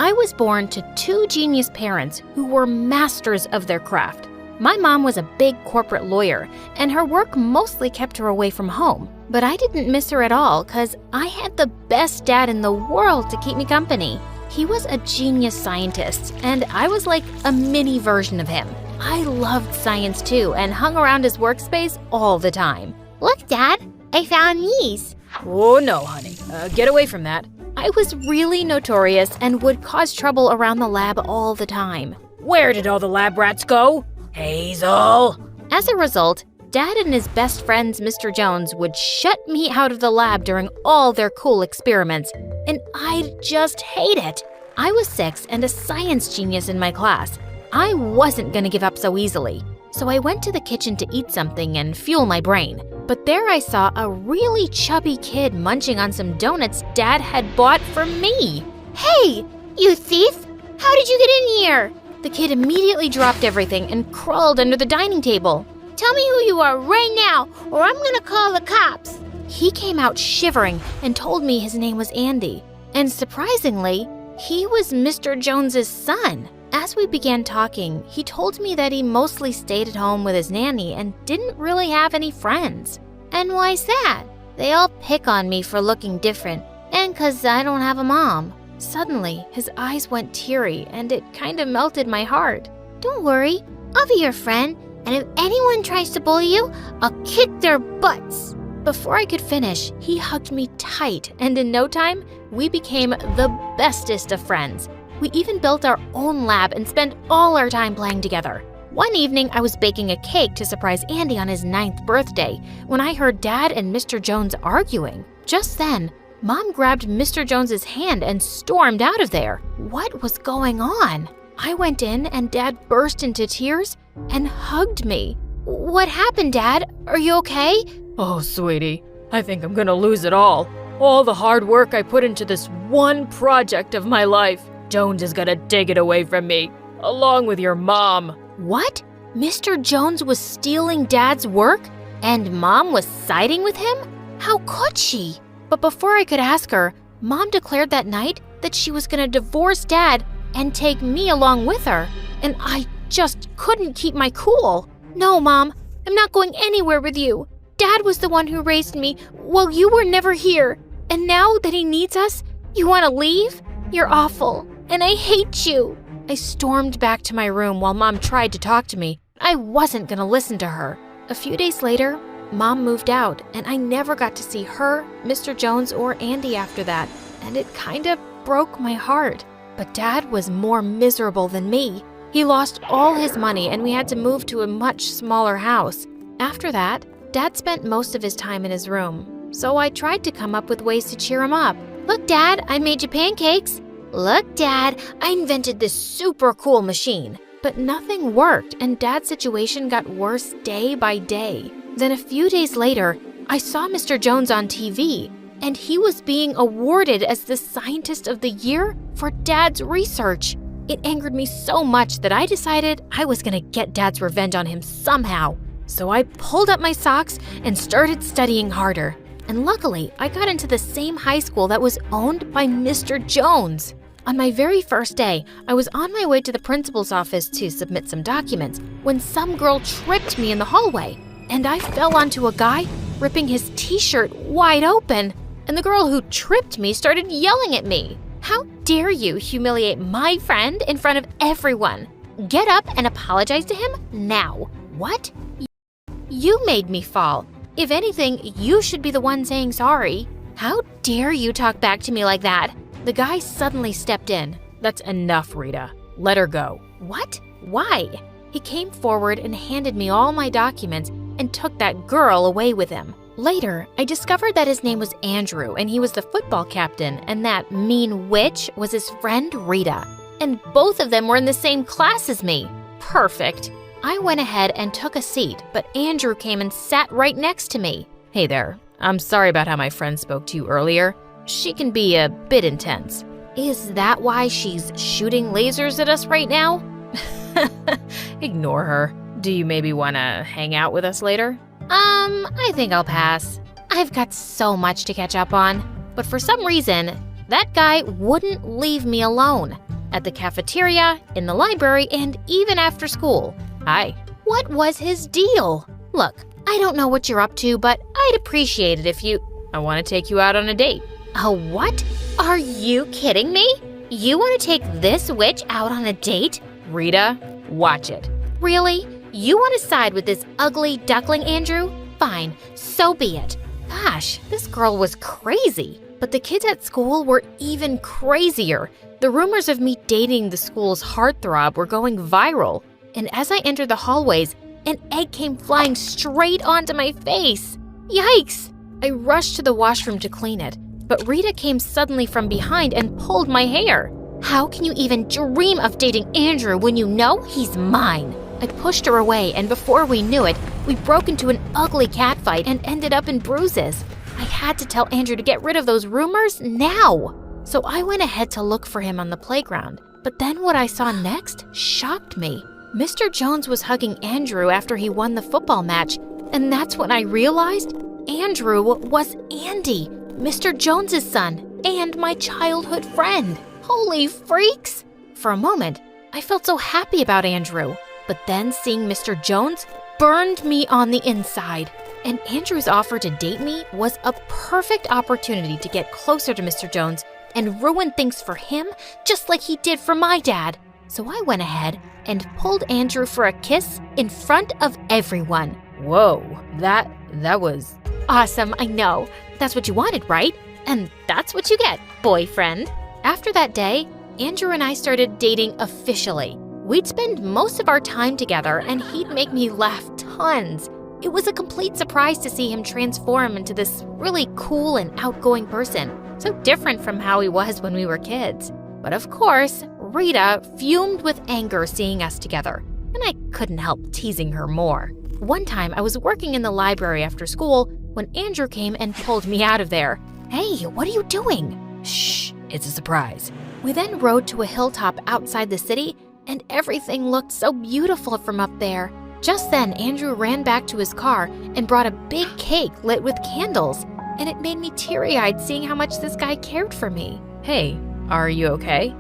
I was born to two genius parents who were masters of their craft. My mom was a big corporate lawyer, and her work mostly kept her away from home. But I didn't miss her at all because I had the best dad in the world to keep me company. He was a genius scientist, and I was like a mini version of him. I loved science too and hung around his workspace all the time. Look, Dad, I found these. Oh no, honey. Get away from that. I was really notorious and would cause trouble around the lab all the time. Where did all the lab rats go? Hazel! As a result, Dad and his best friends, Mr. Jones, would shut me out of the lab during all their cool experiments, and I'd just hate it. I was 6 and a science genius in my class. I wasn't gonna give up so easily. So I went to the kitchen to eat something and fuel my brain. But there I saw a really chubby kid munching on some donuts Dad had bought for me. Hey, you thief! How did you get in here? The kid immediately dropped everything and crawled under the dining table. Tell me who you are right now, or I'm gonna call the cops. He came out shivering and told me his name was Andy. And surprisingly, he was Mr. Jones's son. As we began talking, he told me that he mostly stayed at home with his nanny and didn't really have any friends. And why's that? They all pick on me for looking different, and 'cause I don't have a mom. Suddenly, his eyes went teary, and it kind of melted my heart. Don't worry, I'll be your friend, and if anyone tries to bully you, I'll kick their butts. Before I could finish, he hugged me tight, and in no time, we became the bestest of friends. We even built our own lab and spent all our time playing together. One evening, I was baking a cake to surprise Andy on his 9th birthday when I heard Dad and Mr. Jones arguing. Just then, Mom grabbed Mr. Jones's hand and stormed out of there. What was going on? I went in and Dad burst into tears and hugged me. What happened, Dad? Are you okay? Oh, sweetie, I think I'm gonna lose it all. All the hard work I put into this one project of my life. Jones is gonna take it away from me, along with your mom. What? Mr. Jones was stealing Dad's work? And Mom was siding with him? How could she? But before I could ask her, Mom declared that night that she was gonna divorce Dad and take me along with her. And I just couldn't keep my cool. No, Mom, I'm not going anywhere with you. Dad was the one who raised me while you were never here. And now that he needs us, you wanna leave? You're awful, and I hate you. I stormed back to my room while Mom tried to talk to me. I wasn't gonna listen to her. A few days later, Mom moved out, and I never got to see her, Mr. Jones, or Andy after that, and it kind of broke my heart. But Dad was more miserable than me. He lost all his money, and we had to move to a much smaller house. After that, Dad spent most of his time in his room, so I tried to come up with ways to cheer him up. Look, Dad, I made you pancakes. Look, Dad, I invented this super cool machine. But nothing worked, and Dad's situation got worse day by day. Then a few days later, I saw Mr. Jones on TV, and he was being awarded as the Scientist of the Year for Dad's research. It angered me so much that I decided I was gonna get Dad's revenge on him somehow. So I pulled up my socks and started studying harder. And luckily, I got into the same high school that was owned by Mr. Jones. On my very first day, I was on my way to the principal's office to submit some documents when some girl tripped me in the hallway, and I fell onto a guy ripping his t-shirt wide open. And the girl who tripped me started yelling at me. How dare you humiliate my friend in front of everyone? Get up and apologize to him now. What? You made me fall. If anything, you should be the one saying sorry. How dare you talk back to me like that? The guy suddenly stepped in. That's enough, Rita. Let her go. What? Why? He came forward and handed me all my documents and took that girl away with him. Later, I discovered that his name was Andrew and he was the football captain, and that mean witch was his friend Rita. And both of them were in the same class as me. Perfect. I went ahead and took a seat, but Andrew came and sat right next to me. Hey there. I'm sorry about how my friend spoke to you earlier. She can be a bit intense. Is that why she's shooting lasers at us right now? Ignore her. Do you maybe want to hang out with us later? I think I'll pass. I've got so much to catch up on. But for some reason, that guy wouldn't leave me alone. at the cafeteria, in the library, and even after school. Hi. What was his deal? Look, I don't know what you're up to, but I'd appreciate it if you… I want to take you out on a date. A what? Are you kidding me? You want to take this witch out on a date? Rita, watch it. Really? You want to side with this ugly duckling, Andrew? Fine, so be it. Gosh, this girl was crazy. But the kids at school were even crazier. The rumors of me dating the school's heartthrob were going viral. And as I entered the hallways, an egg came flying straight onto my face. Yikes! I rushed to the washroom to clean it, but Rita came suddenly from behind and pulled my hair. How can you even dream of dating Andrew when you know he's mine? I pushed her away, and before we knew it, we broke into an ugly catfight and ended up in bruises. I had to tell Andrew to get rid of those rumors now. So I went ahead to look for him on the playground. But then what I saw next shocked me. Mr. Jones was hugging Andrew after he won the football match, and that's when I realized Andrew was Andy, Mr. Jones's son, and my childhood friend. Holy freaks! For a moment, I felt so happy about Andrew, but then seeing Mr. Jones burned me on the inside. And Andrew's offer to date me was a perfect opportunity to get closer to Mr. Jones and ruin things for him just like he did for my dad. So I went ahead and pulled Andrew for a kiss in front of everyone. Whoa, that was… Awesome, I know. That's what you wanted, right? And that's what you get, boyfriend. After that day, Andrew and I started dating officially. We'd spend most of our time together and he'd make me laugh tons. It was a complete surprise to see him transform into this really cool and outgoing person, so different from how he was when we were kids. But of course, Rita fumed with anger seeing us together, and I couldn't help teasing her more. One time, I was working in the library after school when Andrew came and pulled me out of there. Hey, what are you doing? Shh, it's a surprise. We then rode to a hilltop outside the city, and everything looked so beautiful from up there. Just then, Andrew ran back to his car and brought a big cake lit with candles, and it made me teary-eyed seeing how much this guy cared for me. Hey, are you okay?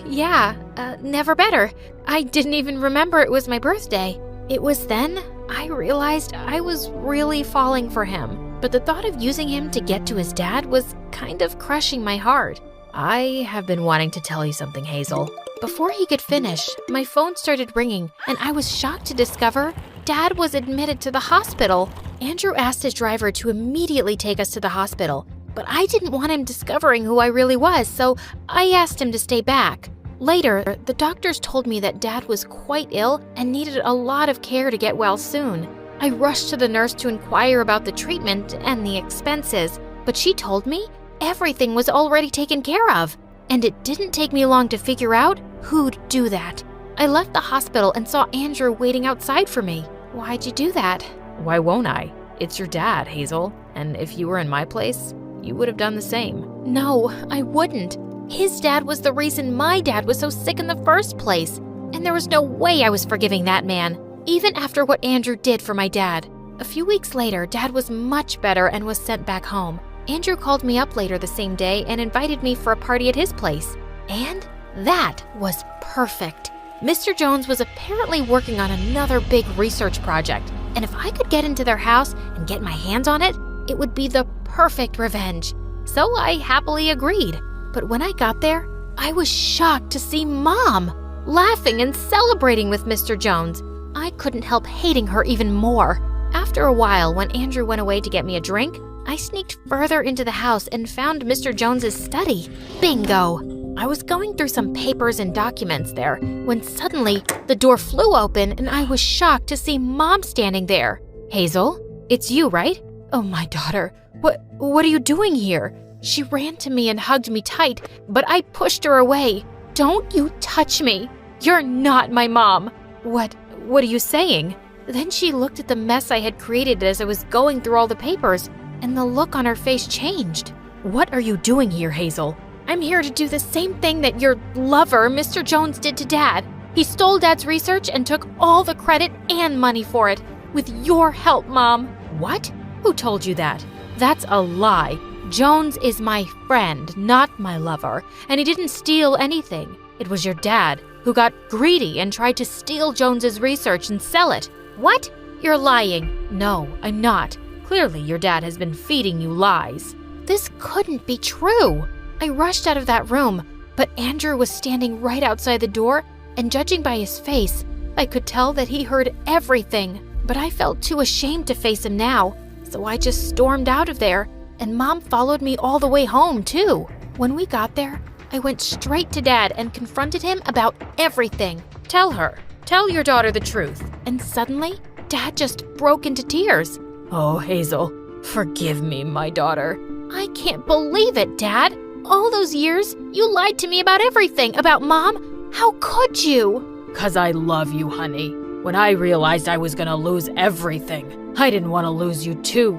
Yeah, never better. I didn't even remember it was my birthday. It was then I realized I was really falling for him, but the thought of using him to get to his dad was kind of crushing my heart. I have been wanting to tell you something, Hazel. Before he could finish, my phone started ringing, and I was shocked to discover Dad was admitted to the hospital. Andrew asked his driver to immediately take us to the hospital, but I didn't want him discovering who I really was, so I asked him to stay back. Later, the doctors told me that Dad was quite ill and needed a lot of care to get well soon. I rushed to the nurse to inquire about the treatment and the expenses, but she told me everything was already taken care of. And it didn't take me long to figure out who'd do that. I left the hospital and saw Andrew waiting outside for me. Why'd you do that? Why won't I? It's your dad, Hazel. And if you were in my place, you would have done the same. No, I wouldn't. His dad was the reason my dad was so sick in the first place. And there was no way I was forgiving that man, even after what Andrew did for my dad. A few weeks later, Dad was much better and was sent back home. Andrew called me up later the same day and invited me for a party at his place. And that was perfect. Mr. Jones was apparently working on another big research project, and if I could get into their house and get my hands on it, it would be the perfect revenge. So I happily agreed. But when I got there, I was shocked to see Mom laughing and celebrating with Mr. Jones. I couldn't help hating her even more. After a while, when Andrew went away to get me a drink, I sneaked further into the house and found Mr. Jones's study. Bingo! I was going through some papers and documents there when suddenly the door flew open and I was shocked to see Mom standing there. Hazel, it's you, right? Oh, my daughter. What are you doing here? She ran to me and hugged me tight, but I pushed her away. Don't you touch me. You're not my mom. What are you saying? Then she looked at the mess I had created as I was going through all the papers, and the look on her face changed. What are you doing here, Hazel? I'm here to do the same thing that your lover, Mr. Jones, did to Dad. He stole Dad's research and took all the credit and money for it. With your help, Mom. What? Who told you that? That's a lie. Jones is my friend, not my lover, and he didn't steal anything. It was your dad who got greedy and tried to steal Jones's research and sell it. What? You're lying. No, I'm not. Clearly, your dad has been feeding you lies. This couldn't be true. I rushed out of that room, but Andrew was standing right outside the door, and judging by his face, I could tell that he heard everything. But I felt too ashamed to face him now, so I just stormed out of there, and Mom followed me all the way home, too. When we got there, I went straight to Dad and confronted him about everything. Tell her. Tell your daughter the truth. And suddenly, Dad just broke into tears. Oh, Hazel, forgive me, my daughter. I can't believe it, Dad. All those years, you lied to me about everything, about Mom. How could you? 'Cause I love you, honey. When I realized I was gonna lose everything, I didn't want to lose you too,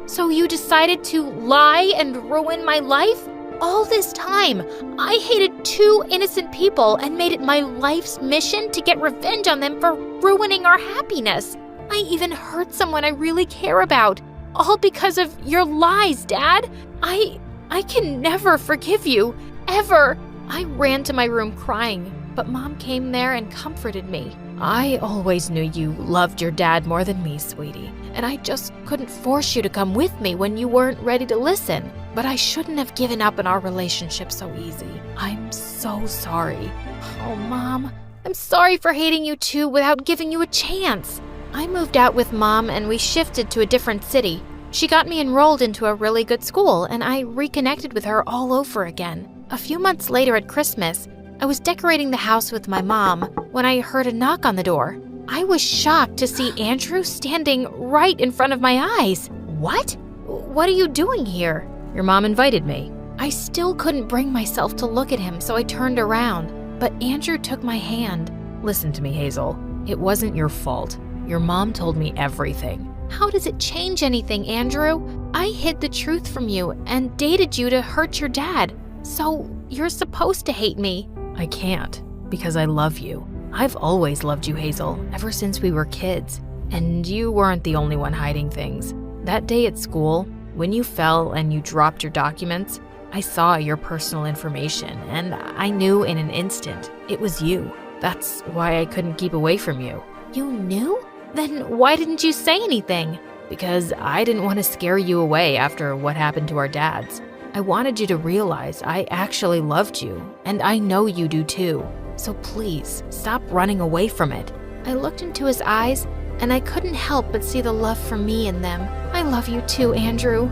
So you decided to lie and ruin my life? All this time, I hated 2 innocent people and made it my life's mission to get revenge on them for ruining our happiness. I even hurt someone I really care about, all because of your lies, Dad. I can never forgive you, ever. I ran to my room crying, but Mom came there and comforted me. I always knew you loved your dad more than me, sweetie, and I just couldn't force you to come with me when you weren't ready to listen. But I shouldn't have given up on our relationship so easy. I'm so sorry. Oh, Mom, I'm sorry for hating you too without giving you a chance. I moved out with Mom and we shifted to a different city. She got me enrolled into a really good school and I reconnected with her all over again. A few months later at Christmas, I was decorating the house with my mom when I heard a knock on the door. I was shocked to see Andrew standing right in front of my eyes. What? What are you doing here? Your mom invited me. I still couldn't bring myself to look at him, so I turned around. But Andrew took my hand. Listen to me, Hazel. It wasn't your fault. Your mom told me everything. How does it change anything, Andrew? I hid the truth from you and dated you to hurt your dad. So you're supposed to hate me. I can't, because I love you. I've always loved you, Hazel, ever since we were kids. And you weren't the only one hiding things. That day at school, when you fell and you dropped your documents, I saw your personal information, and I knew in an instant it was you. That's why I couldn't keep away from you. You knew? Then why didn't you say anything? Because I didn't want to scare you away after what happened to our dads. I wanted you to realize I actually loved you, and I know you do too. So please, stop running away from it. I looked into his eyes, and I couldn't help but see the love for me in them. I love you too, Andrew.